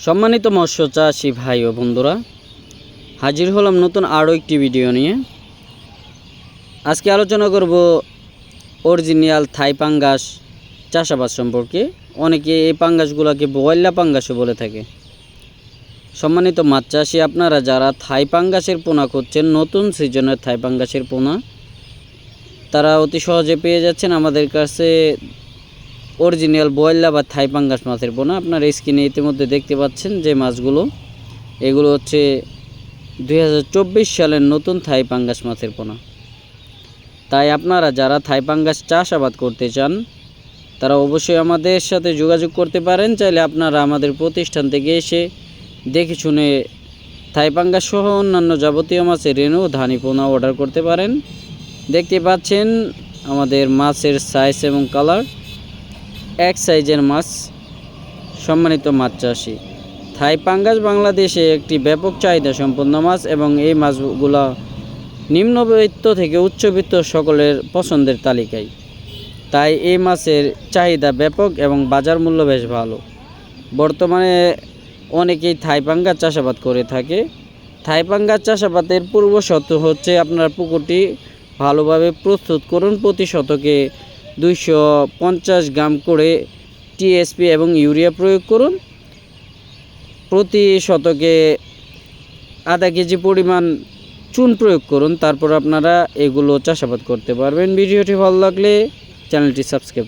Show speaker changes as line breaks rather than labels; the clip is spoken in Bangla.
সম্মানিত মৎস্য চাষী ভাই ও বন্ধুরা, হাজির হলাম নতুন আরও একটি ভিডিও নিয়ে। আজকে আলোচনা করব অরিজিনাল থাই পাঙ্গাস চাষাবাদ সম্পর্কে। অনেকে এই পাঙ্গাসগুলোকে বয়লা পাঙ্গাসও বলে থাকে। সম্মানিত মাছ চাষী, আপনারা যারা থাই পাঙ্গাসের পোনা খুঁজছেন, নতুন সিজনের থাই পাঙ্গাসের পোনা, তারা অতি সহজে পেয়ে যাচ্ছেন আমাদের কাছে অরিজিনাল বয়লা বা থাই পাঙ্গাস মাছের পোনা। আপনারা স্ক্রিনে ইতিমধ্যে দেখতে পাচ্ছেন যে মাছগুলো, এগুলো হচ্ছে 2024 সালের নতুন থাই পাঙ্গাস মাছের পোনা। তাই আপনারা যারা থাই পাঙ্গাস চাষাবাদ করতে চান, তারা অবশ্যই আমাদের সাথে যোগাযোগ করতে পারেন। চাইলে আপনারা আমাদের প্রতিষ্ঠান থেকে এসে দেখে শুনে থাই পাঙ্গাস সহ অন্যান্য যাবতীয় মাছের রেণু ধানি পোনা অর্ডার করতে পারেন। দেখতে পাচ্ছেন আমাদের মাছের সাইজ এবং কালার, এক সাইজের মাছ। সম্মানিত মাছ চাষি, থাই পাঙ্গাস বাংলাদেশে একটি ব্যাপক চাহিদা সম্পন্ন মাছ এবং এই মাছগুলো নিম্নবিত্ত থেকে উচ্চবিত্ত সকলের পছন্দের তালিকায়। তাই এই মাছের চাহিদা ব্যাপক এবং বাজার মূল্য বেশ ভালো। বর্তমানে অনেকেই থাই পাঙ্গাস চাষাবাদ করে থাকে। থাই পাঙ্গাস চাষাবাদের পূর্ব শর্ত হচ্ছে আপনার পুকুরটি ভালোভাবে প্রস্তুত করুন। প্রতি শতকে 250 গ্রাম করে টিএসপি এবং ইউরিয়া প্রয়োগ করুন। প্রতি শতকে আধা কেজি পরিমাণ চুন প্রয়োগ করুন। তারপর আপনারা এগুলো চাষাবাদ করতে পারবেন। ভিডিওটি ভালো লাগলে চ্যানেলটি সাবস্ক্রাইব